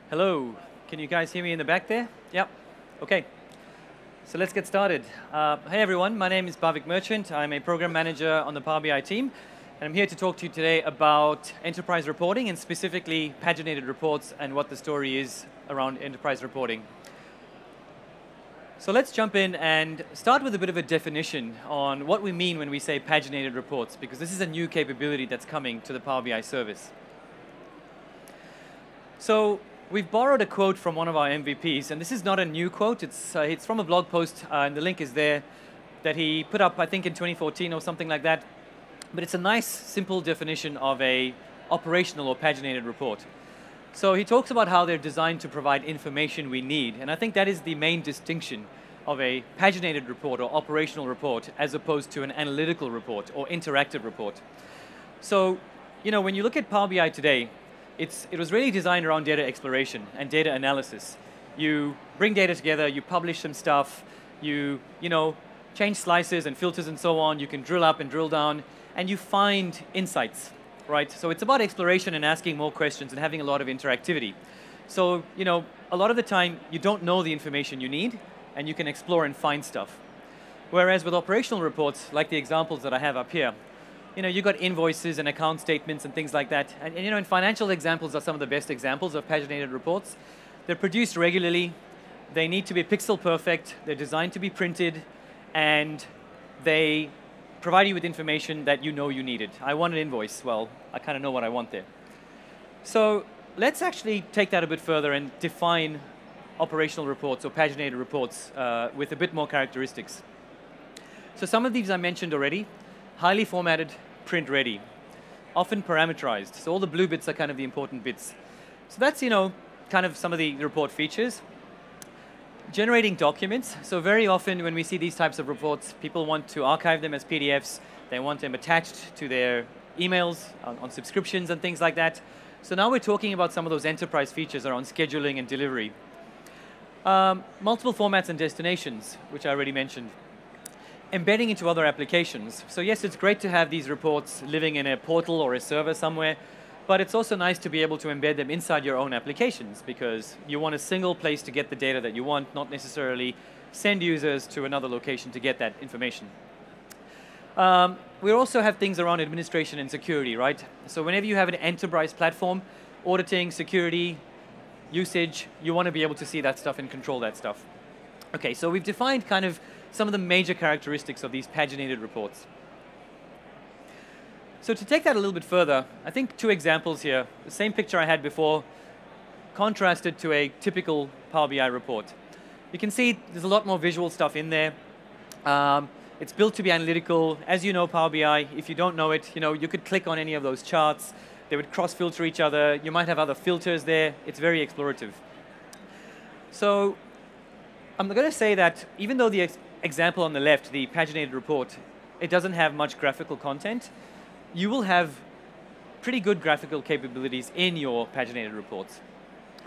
Hello, can you guys hear me in the back there? Yep, okay. So let's get started. Hey everyone, my name is Bhavik Merchant. I'm a program manager on the Power BI team, and I'm here to talk to you today about enterprise reporting and specifically paginated reports and what the story is around enterprise reporting. So let's jump in and start with a bit of a definition on what we mean when we say paginated reports, because this is a new capability that's coming to the Power BI service. So we've borrowed a quote from one of our MVPs, and this is not a new quote. It's from a blog post, and the link is there, that he put up, I think, in 2014 or something like that. But it's a nice, simple definition of a operational or paginated report. So he talks about how they're designed to provide information we need, and I think that is the main distinction of a paginated report or operational report as opposed to an analytical report or interactive report. So, you know, when you look at Power BI today, it was really designed around data exploration and data analysis. You bring data together, you publish some stuff, you change slices and filters and so on, you can drill up and drill down, and you find insights, right? So it's about exploration and asking more questions and having a lot of interactivity. So, you know, a lot of the time, you don't know the information you need, and you can explore and find stuff. Whereas with operational reports, like the examples that I have up here, you know, you've got invoices and account statements and things like that. And you know, and financial examples are some of the best examples of paginated reports. They're produced regularly. They need to be pixel perfect. They're designed to be printed. And they provide you with information that you know you needed. I want an invoice. Well, I kind of know what I want there. So let's actually take that a bit further and define operational reports or paginated reports with a bit more characteristics. So some of these I mentioned already. Highly formatted, print ready, often parameterized. So all the blue bits are kind of the important bits. So that's, you know, kind of some of the report features. Generating documents. So very often when we see these types of reports, people want to archive them as PDFs. They want them attached to their emails, on subscriptions and things like that. So now we're talking about some of those enterprise features around scheduling and delivery. Multiple formats and destinations, which I already mentioned. Embedding into other applications. So yes, it's great to have these reports living in a portal or a server somewhere, but it's also nice to be able to embed them inside your own applications because you want a single place to get the data that you want, not necessarily send users to another location to get that information. We also have things around administration and security, right? So whenever you have an enterprise platform, auditing, security, usage, you want to be able to see that stuff and control that stuff. Okay, so we've defined kind of some of the major characteristics of these paginated reports. So to take that a little bit further, I think two examples here. The same picture I had before, contrasted to a typical Power BI report. You can see there's a lot more visual stuff in there. It's built to be analytical. As you know, Power BI, if you don't know it, you know, you could click on any of those charts. They would cross-filter each other. You might have other filters there. It's very explorative. So I'm going to say that even though the example on the left, the paginated report, it doesn't have much graphical content, you will have pretty good graphical capabilities in your paginated reports.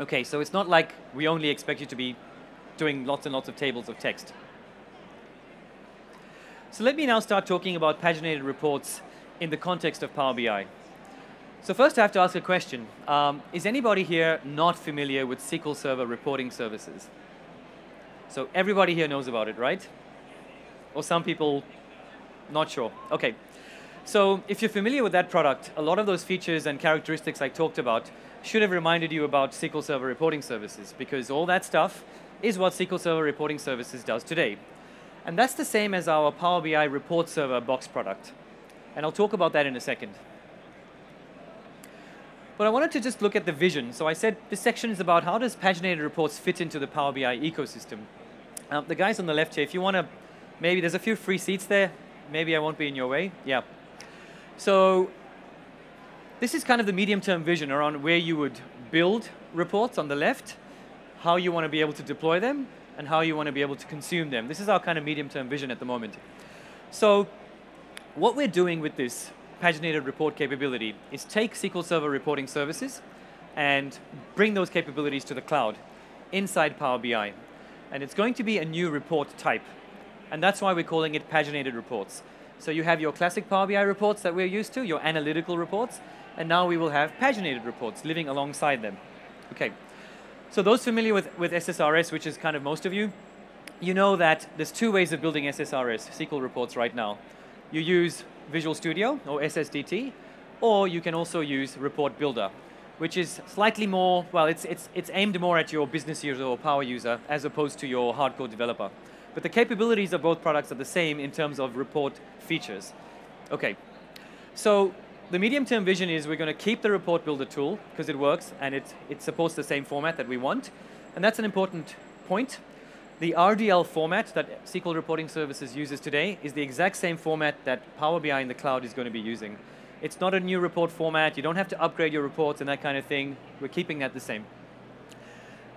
Okay, so it's not like we only expect you to be doing lots and lots of tables of text. So let me now start talking about paginated reports in the context of Power BI. So first I have to ask a question. Is anybody here not familiar with SQL Server Reporting Services? So everybody here knows about it, right? Or some people not sure. Okay. So if you're familiar with that product, a lot of those features and characteristics I talked about should have reminded you about SQL Server Reporting Services because all that stuff is what SQL Server Reporting Services does today. And that's the same as our Power BI Report Server box product. And I'll talk about that in a second. But I wanted to just look at the vision. So I said this section is about how does paginated reports fit into the Power BI ecosystem. The guys on the left here, if you want to, maybe there's a few free seats there. Maybe I won't be in your way. Yeah. So this is kind of the medium-term vision around where you would build reports on the left, how you want to be able to deploy them, and how you want to be able to consume them. This is our kind of medium-term vision at the moment. So what we're doing with this paginated report capability is take SQL Server Reporting Services and bring those capabilities to the cloud inside Power BI. And it's going to be a new report type. And that's why we're calling it paginated reports. So you have your classic Power BI reports that we're used to, your analytical reports, and now we will have paginated reports living alongside them. Okay. So those familiar with SSRS, which is kind of most of you, you know that there's two ways of building SSRS, SQL reports right now. You use Visual Studio, or SSDT, or you can also use Report Builder, which is slightly more, well, it's aimed more at your business user or power user as opposed to your hardcore developer. But the capabilities of both products are the same in terms of report features. Okay, so the medium-term vision is we're going to keep the Report Builder tool because it works and it supports the same format that we want. And that's an important point. The RDL format that SQL Reporting Services uses today is the exact same format that Power BI in the cloud is going to be using. It's not a new report format. You don't have to upgrade your reports and that kind of thing. We're keeping that the same.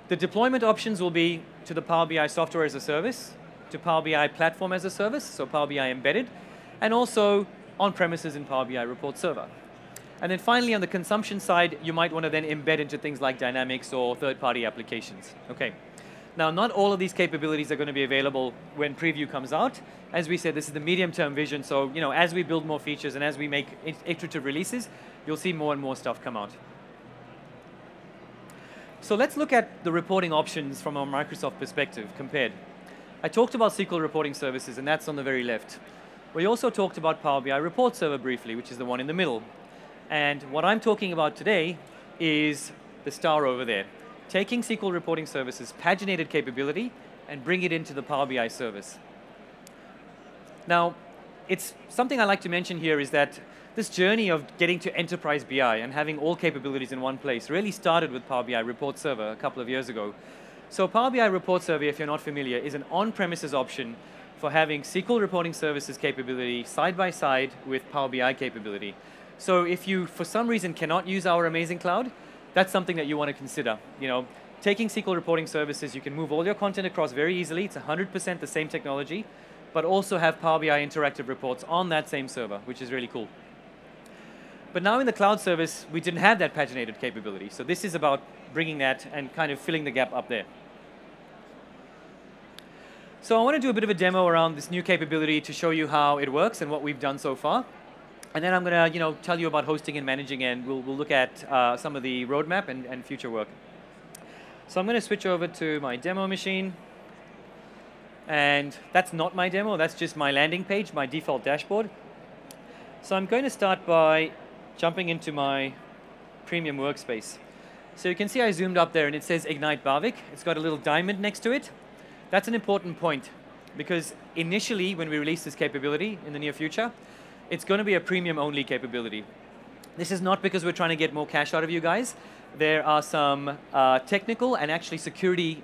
The deployment options will be to the Power BI software as a service, to Power BI platform as a service, so Power BI embedded, and also on-premises in Power BI Report Server. And then finally, on the consumption side, you might want to then embed into things like Dynamics or third-party applications. Okay. Now, not all of these capabilities are going to be available when preview comes out. As we said, this is the medium-term vision, so as we build more features and as we make iterative releases, you'll see more and more stuff come out. So let's look at the reporting options from a Microsoft perspective compared. I talked about SQL Reporting Services, and that's on the very left. We also talked about Power BI Report Server briefly, which is the one in the middle. And what I'm talking about today is the star over there. Taking SQL Reporting Services paginated capability and bring it into the Power BI service. Now, it's something I like to mention here is that this journey of getting to enterprise BI and having all capabilities in one place really started with Power BI Report Server a couple of years ago. So Power BI Report Server, if you're not familiar, is an on-premises option for having SQL Reporting Services capability side by side with Power BI capability. So if you, for some reason, cannot use our amazing cloud, that's something that you want to consider. Taking SQL Reporting Services, you can move all your content across very easily. It's 100% the same technology, but also have Power BI interactive reports on that same server, which is really cool. But now in the cloud service, we didn't have that paginated capability. So this is about bringing that and kind of filling the gap up there. So I want to do a bit of a demo around this new capability to show you how it works and what we've done so far. And then I'm going to tell you about hosting and managing, and we'll look at some of the roadmap and future work. So I'm going to switch over to my demo machine. And that's not my demo. That's just my landing page, my default dashboard. So I'm going to start by jumping into my premium workspace. So you can see I zoomed up there, and it says Ignite Barvik. It's got a little diamond next to it. That's an important point, because initially, when we release this capability in the near future, it's going to be a premium-only capability. This is not because we're trying to get more cash out of you guys. There are some technical and actually security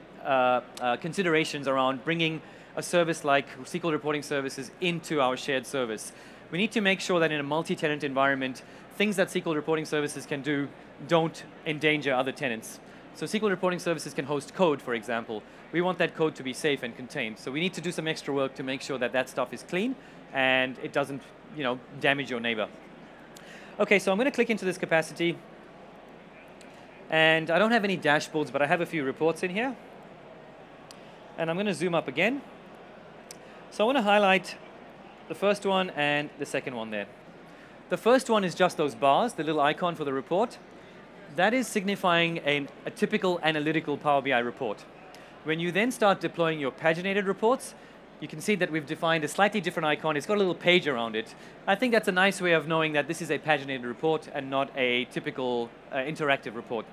considerations around bringing a service like SQL Reporting Services into our shared service. We need to make sure that in a multi-tenant environment, things that SQL Reporting Services can do don't endanger other tenants. So SQL Reporting Services can host code, for example. We want that code to be safe and contained. So we need to do some extra work to make sure that that stuff is clean and it doesn't damage your neighbor. Okay, so I'm going to click into this capacity. And I don't have any dashboards, but I have a few reports in here. And I'm going to zoom up again. So I want to highlight the first one and the second one there. The first one is just those bars, the little icon for the report. That is signifying a typical analytical Power BI report. When you then start deploying your paginated reports, you can see that we've defined a slightly different icon. It's got a little page around it. I think that's a nice way of knowing that this is a paginated report and not a typical interactive report.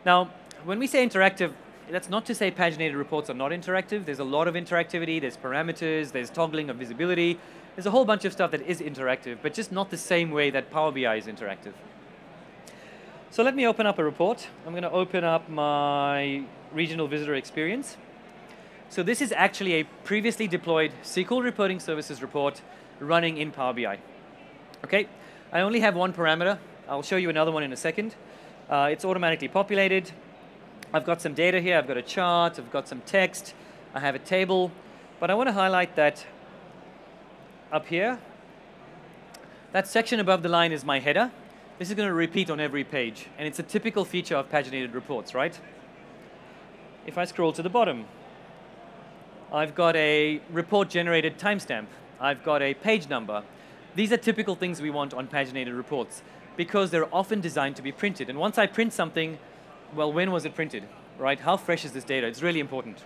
Now, when we say interactive, that's not to say paginated reports are not interactive. There's a lot of interactivity. There's parameters. There's toggling of visibility. There's a whole bunch of stuff that is interactive, but just not the same way that Power BI is interactive. So let me open up a report. I'm going to open up my regional visitor experience. So this is actually a previously deployed SQL Reporting Services report running in Power BI. Okay, I only have one parameter. I'll show you another one in a second. It's automatically populated. I've got some data here. I've got a chart. I've got some text. I have a table. But I want to highlight that up here, that section above the line is my header. This is going to repeat on every page. And it's a typical feature of paginated reports, right? If I scroll to the bottom, I've got a report-generated timestamp. I've got a page number. These are typical things we want on paginated reports because they're often designed to be printed. And once I print something, well, when was it printed, right? How fresh is this data? It's really important.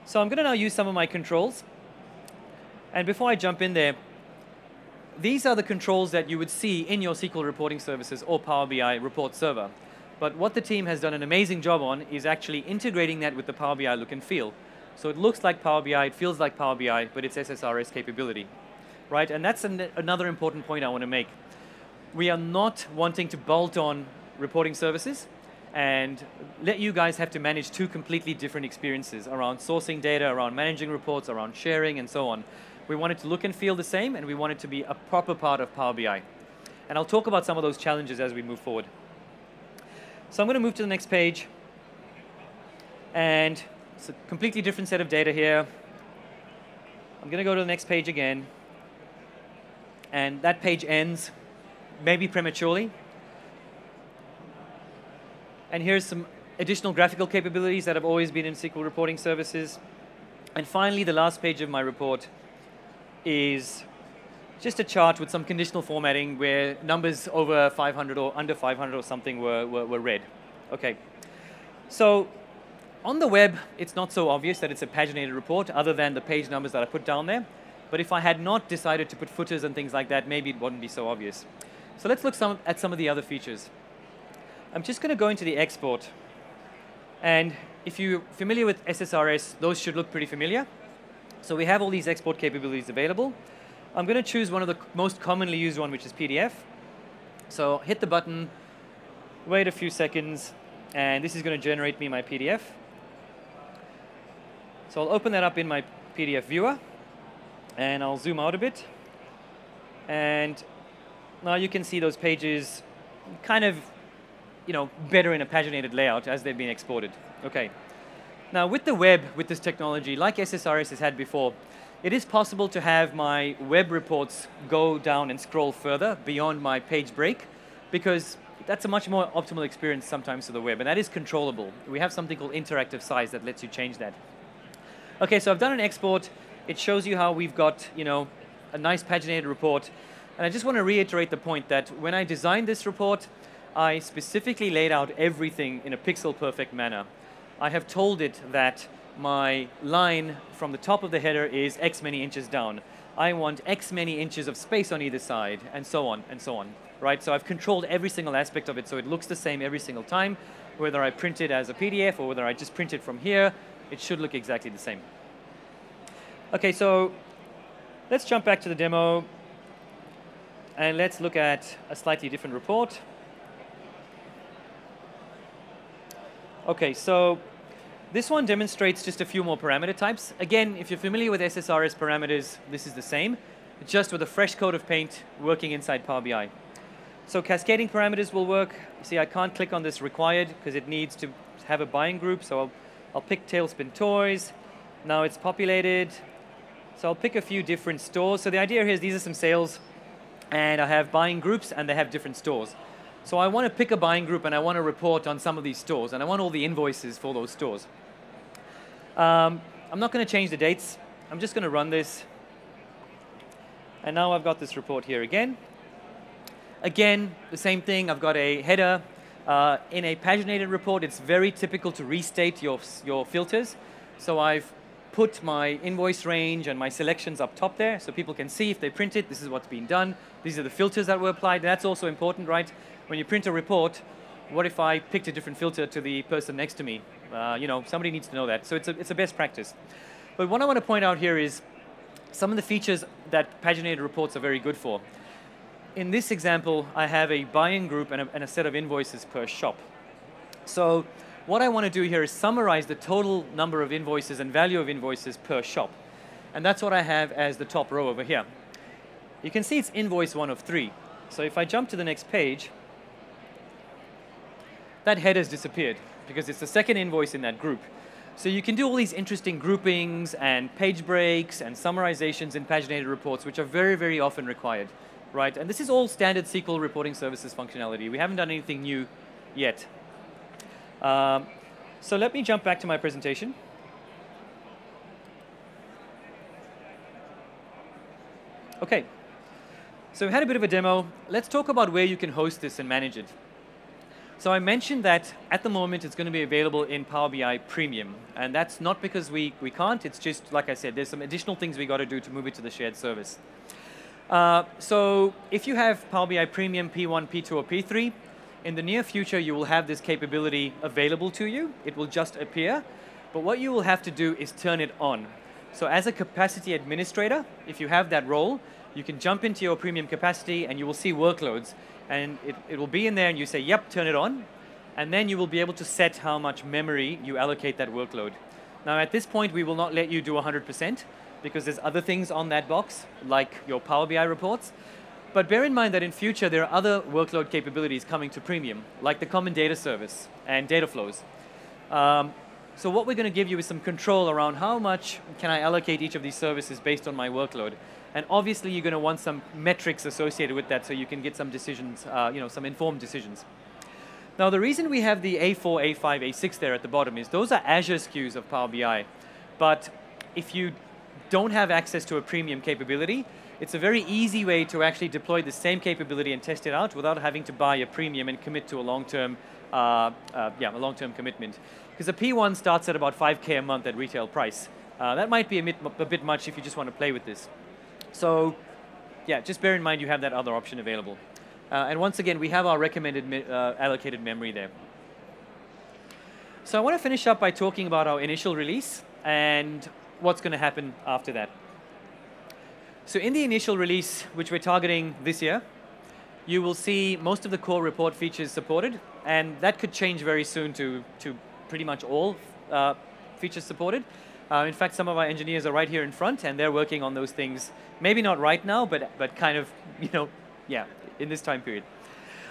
So I'm going to now use some of my controls. And before I jump in there, these are the controls that you would see in your SQL Reporting Services or Power BI report server. But what the team has done an amazing job on is actually integrating that with the Power BI look and feel. So it looks like Power BI, it feels like Power BI, but it's SSRS capability, right? And that's another important point I want to make. We are not wanting to bolt on reporting services and let you guys have to manage two completely different experiences around sourcing data, around managing reports, around sharing, and so on. We want it to look and feel the same, and we want it to be a proper part of Power BI. And I'll talk about some of those challenges as we move forward. So I'm going to move to the next page. And it's a completely different set of data here. I'm going to go to the next page again. And that page ends, maybe prematurely. And here's some additional graphical capabilities that have always been in SQL Reporting Services. And finally, the last page of my report is just a chart with some conditional formatting where numbers over 500 or under 500 or something were read. Okay. So on the web, it's not so obvious that it's a paginated report other than the page numbers that I put down there. But if I had not decided to put footers and things like that, maybe it wouldn't be so obvious. So let's look at some of the other features. I'm just going to go into the export. And if you're familiar with SSRS, those should look pretty familiar. So we have all these export capabilities available. I'm going to choose one of the most commonly used one, which is PDF. So hit the button, wait a few seconds, and this is going to generate me my PDF. So I'll open that up in my PDF viewer, and I'll zoom out a bit. And now you can see those pages kind of, better in a paginated layout as they've been exported. Okay. Now with the web, with this technology, like SSRS has had before, it is possible to have my web reports go down and scroll further beyond my page break, because that's a much more optimal experience sometimes for the web, and that is controllable. We have something called interactive size that lets you change that. Okay, so I've done an export. It shows you how we've got, a nice paginated report. And I just want to reiterate the point that when I designed this report, I specifically laid out everything in a pixel-perfect manner. I have told it that my line from the top of the header is X many inches down. I want X many inches of space on either side, and so on, right? So I've controlled every single aspect of it so it looks the same every single time. Whether I print it as a PDF or whether I just print it from here, it should look exactly the same. Okay, so let's jump back to the demo, and let's look at a slightly different report. Okay, so this one demonstrates just a few more parameter types. Again, if you're familiar with SSRS parameters, this is the same, just with a fresh coat of paint working inside Power BI. So cascading parameters will work. You see, I can't click on this required because it needs to have a buying group. So I'll pick Tailspin Toys. Now it's populated. So I'll pick a few different stores. So the idea here is these are some sales, and I have buying groups, and they have different stores. So I want to pick a buying group, and I want to report on some of these stores, and I want all the invoices for those stores. I'm not going to change the dates. I'm just going to run this. And now I've got this report here again. Again, the same thing. I've got a header. In a paginated report, it's very typical to restate your filters. So I've put my invoice range and my selections up top there so people can see if they print it, this is what's been done. These are the filters that were applied. That's also important, right? When you print a report, what if I picked a different filter to the person next to me? Somebody needs to know that. So it's a best practice. But what I want to point out here is some of the features that paginated reports are very good for. In this example, I have a buying group and a set of invoices per shop. So what I want to do here is summarize the total number of invoices and value of invoices per shop. And that's what I have as the top row over here. You can see it's invoice 1 of 3. So if I jump to the next page, that header's disappeared because it's the second invoice in that group. So you can do all these interesting groupings and page breaks and summarizations in paginated reports, which are very, very often required, right? And this is all standard SQL Reporting Services functionality. We haven't done anything new yet. So let me jump back to my presentation. Okay, so we had a bit of a demo. Let's talk about where you can host this and manage it. So I mentioned that at the moment it's going to be available in Power BI Premium, and that's not because we can't, it's just, like I said, there's some additional things we got to do to move it to the shared service. So if you have Power BI Premium P1, P2, or P3, in the near future you will have this capability available to you. It will just appear, but what you will have to do is turn it on. So as a capacity administrator, if you have that role, you can jump into your premium capacity and you will see workloads, and it will be in there and you say, yep, turn it on, and then you will be able to set how much memory you allocate that workload. Now at this point we will not let you do 100% because there's other things on that box, like your Power BI reports. But bear in mind that in future there are other workload capabilities coming to premium, like the common data service and data flows. So what we're going to give you is some control around how much can I allocate each of these services based on my workload. And obviously you're going to want some metrics associated with that so you can get some decisions, some informed decisions. Now the reason we have the A4, A5, A6 there at the bottom is those are Azure SKUs of Power BI. But if you don't have access to a premium capability, it's a very easy way to actually deploy the same capability and test it out without having to buy a premium and commit to a long-term commitment. Because a P1 starts at about $5K a month at retail price. That might be a bit much if you just want to play with this. So, yeah, just bear in mind you have that other option available. And once again, we have our recommended allocated memory there. So I want to finish up by talking about our initial release and what's going to happen after that. So in the initial release, which we're targeting this year, you will see most of the core report features supported, and that could change very soon to pretty much all features supported. In fact, some of our engineers are right here in front, and they're working on those things. Maybe not right now, but kind of, in this time period.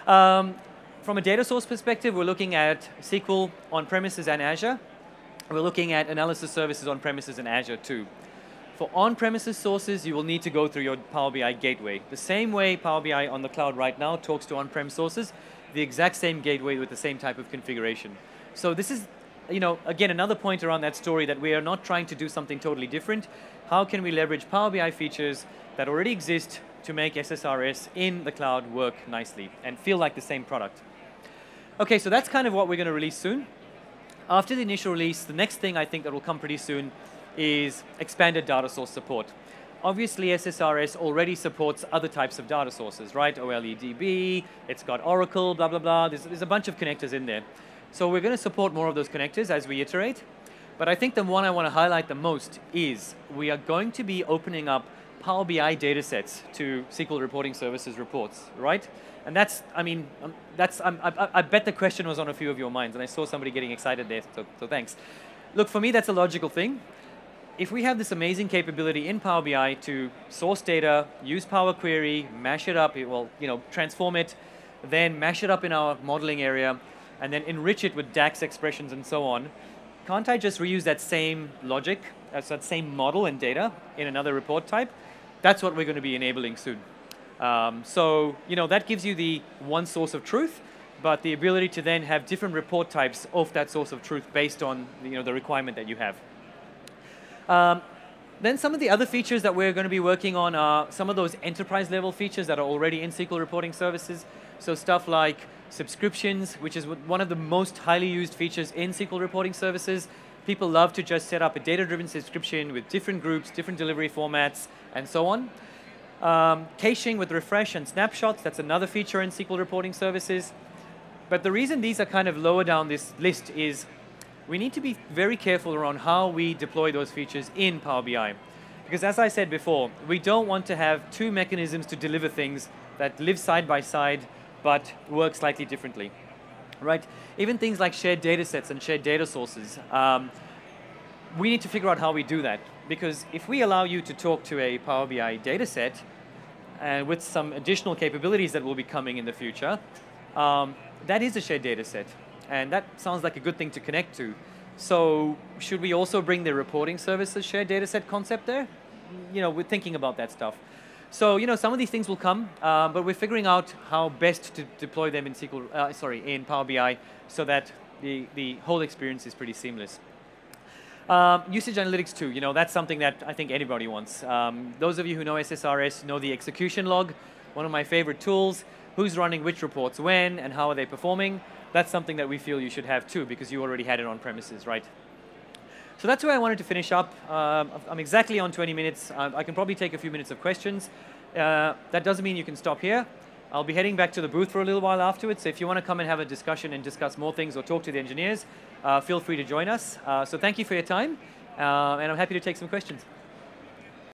From a data source perspective, we're looking at SQL on-premises and Azure. We're looking at analysis services on-premises and Azure too. For on-premises sources, you will need to go through your Power BI gateway. The same way Power BI on the cloud right now talks to on-prem sources, the exact same gateway with the same type of configuration. So this is, again, another point around that story that we are not trying to do something totally different. How can we leverage Power BI features that already exist to make SSRS in the cloud work nicely and feel like the same product? Okay, so that's kind of what we're going to release soon. After the initial release, the next thing I think that will come pretty soon is expanded data source support. Obviously, SSRS already supports other types of data sources, right? OLEDB, it's got Oracle, blah, blah, blah. There's a bunch of connectors in there. So we're going to support more of those connectors as we iterate. But I think the one I want to highlight the most is we are going to be opening up Power BI data sets to SQL Reporting Services reports, right? And that's, I bet the question was on a few of your minds, and I saw somebody getting excited there, so thanks. Look, for me, that's a logical thing. If we have this amazing capability in Power BI to source data, use Power Query, mash it up, transform it, then mash it up in our modeling area, and then enrich it with DAX expressions and so on, can't I just reuse that same logic, that same model and data in another report type? That's what we're going to be enabling soon. That gives you the one source of truth, but the ability to then have different report types of that source of truth based on the requirement that you have. Then some of the other features that we're going to be working on are some of those enterprise level features that are already in SQL Reporting Services. So stuff like subscriptions, which is one of the most highly used features in SQL Reporting Services. People love to just set up a data-driven subscription with different groups, different delivery formats, and so on. Caching with refresh and snapshots, that's another feature in SQL Reporting Services. But the reason these are kind of lower down this list is we need to be very careful around how we deploy those features in Power BI. Because as I said before, we don't want to have two mechanisms to deliver things that live side by side but work slightly differently, right? Even things like shared data sets and shared data sources, we need to figure out how we do that. Because if we allow you to talk to a Power BI data set and with some additional capabilities that will be coming in the future, that is a shared data set. And that sounds like a good thing to connect to. So should we also bring the reporting services shared data set concept there? We're thinking about that stuff. So some of these things will come, but we're figuring out how best to deploy them in in Power BI so that the whole experience is pretty seamless. Usage analytics too, that's something that I think anybody wants. Those of you who know SSRS know the execution log, one of my favorite tools. who's running which reports when and how are they performing. That's something that we feel you should have too, because you already had it on premises, right? So that's where I wanted to finish up. I'm exactly on 20 minutes. I can probably take a few minutes of questions. That doesn't mean you can stop here. I'll be heading back to the booth for a little while afterwards, so if you want to come and have a discussion and discuss more things or talk to the engineers, feel free to join us. So thank you for your time, and I'm happy to take some questions.